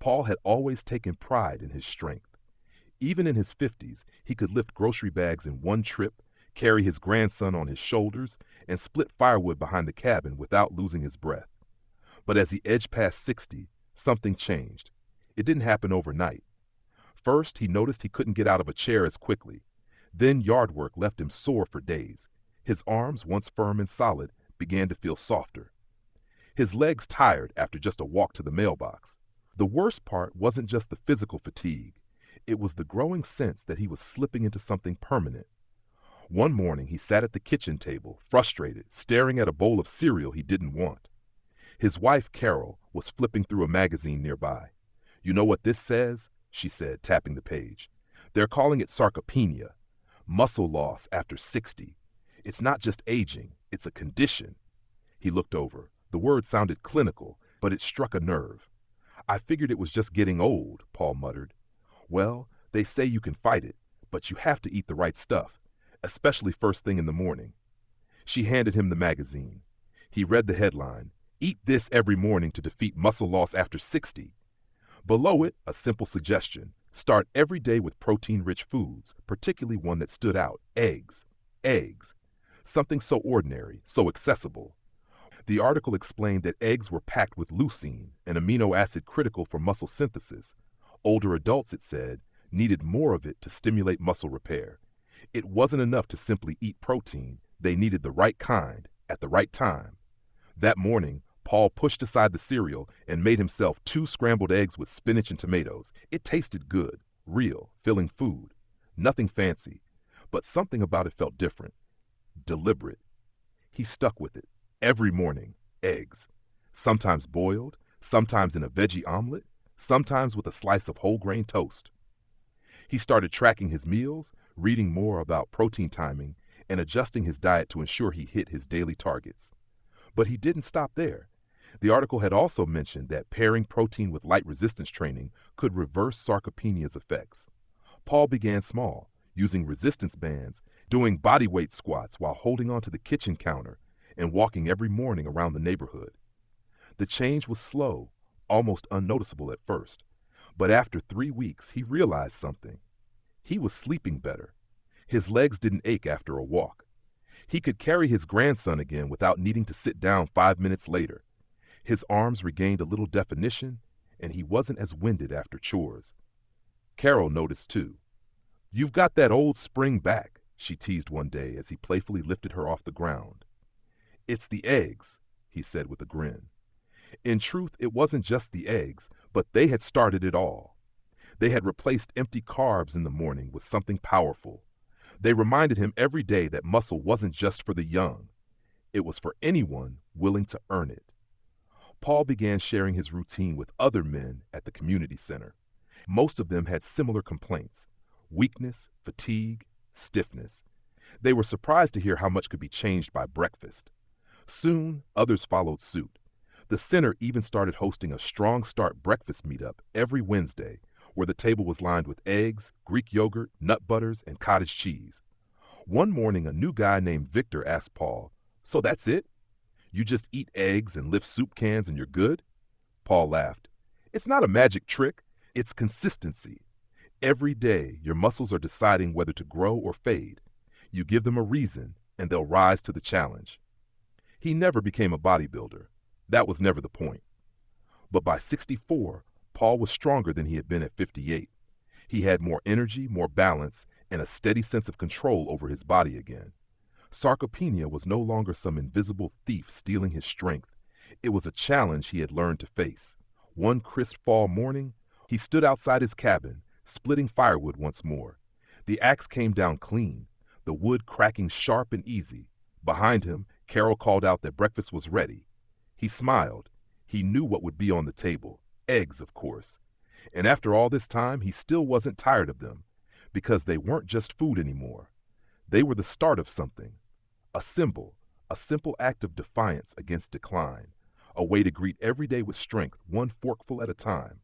Paul had always taken pride in his strength. Even in his 50s, he could lift grocery bags in one trip, carry his grandson on his shoulders, and split firewood behind the cabin without losing his breath. But as he edged past 60, something changed. It didn't happen overnight. First, he noticed he couldn't get out of a chair as quickly. Then yard work left him sore for days. His arms, once firm and solid, began to feel softer. His legs tired after just a walk to the mailbox. The worst part wasn't just the physical fatigue. It was the growing sense that he was slipping into something permanent. One morning, he sat at the kitchen table, frustrated, staring at a bowl of cereal he didn't want. His wife, Carol, was flipping through a magazine nearby. "You know what this says?" she said, tapping the page. "They're calling it sarcopenia, muscle loss after 60. It's not just aging, it's a condition." He looked over. The word sounded clinical, but it struck a nerve. "I figured it was just getting old," Paul muttered. "Well, they say you can fight it, but you have to eat the right stuff, especially first thing in the morning." She handed him the magazine. He read the headline, "Eat this every morning to defeat muscle loss after 60." Below it, a simple suggestion: start every day with protein-rich foods, particularly one that stood out: eggs. Eggs. Something so ordinary, so accessible. The article explained that eggs were packed with leucine, an amino acid critical for muscle synthesis. Older adults, it said, needed more of it to stimulate muscle repair. It wasn't enough to simply eat protein. They needed the right kind, at the right time. That morning, Paul pushed aside the cereal and made himself 2 scrambled eggs with spinach and tomatoes. It tasted good, real, filling food. Nothing fancy, but something about it felt different, deliberate. He stuck with it. Every morning, eggs. Sometimes boiled, sometimes in a veggie omelet, sometimes with a slice of whole grain toast. He started tracking his meals, reading more about protein timing, and adjusting his diet to ensure he hit his daily targets. But he didn't stop there. The article had also mentioned that pairing protein with light resistance training could reverse sarcopenia's effects. Paul began small, using resistance bands, doing bodyweight squats while holding onto the kitchen counter, and walking every morning around the neighborhood. The change was slow, almost unnoticeable at first, but after 3 weeks he realized something. He was sleeping better. His legs didn't ache after a walk. He could carry his grandson again without needing to sit down 5 minutes later. His arms regained a little definition, and he wasn't as winded after chores. Carol noticed too. "You've got that old spring back," she teased one day as he playfully lifted her off the ground. "It's the eggs," he said with a grin. In truth, it wasn't just the eggs, but they had started it all. They had replaced empty carbs in the morning with something powerful. They reminded him every day that muscle wasn't just for the young. It was for anyone willing to earn it. Paul began sharing his routine with other men at the community center. Most of them had similar complaints: weakness, fatigue, stiffness. They were surprised to hear how much could be changed by breakfast. Soon, others followed suit. The center even started hosting a Strong Start breakfast meetup every Wednesday, where the table was lined with eggs, Greek yogurt, nut butters, and cottage cheese. One morning, a new guy named Victor asked Paul, "So that's it? You just eat eggs and lift soup cans and you're good?" Paul laughed. "It's not a magic trick. It's consistency. Every day, your muscles are deciding whether to grow or fade. You give them a reason, and they'll rise to the challenge." He never became a bodybuilder. That was never the point. But by 64, Paul was stronger than he had been at 58. He had more energy, more balance, and a steady sense of control over his body again. Sarcopenia was no longer some invisible thief stealing his strength. It was a challenge he had learned to face. One crisp fall morning, he stood outside his cabin, splitting firewood once more. The axe came down clean, the wood cracking sharp and easy. Behind him, Carol called out that breakfast was ready. He smiled. He knew what would be on the table. Eggs, of course. And after all this time, he still wasn't tired of them, because they weren't just food anymore. They were the start of something. A symbol, a simple act of defiance against decline, a way to greet every day with strength, one forkful at a time.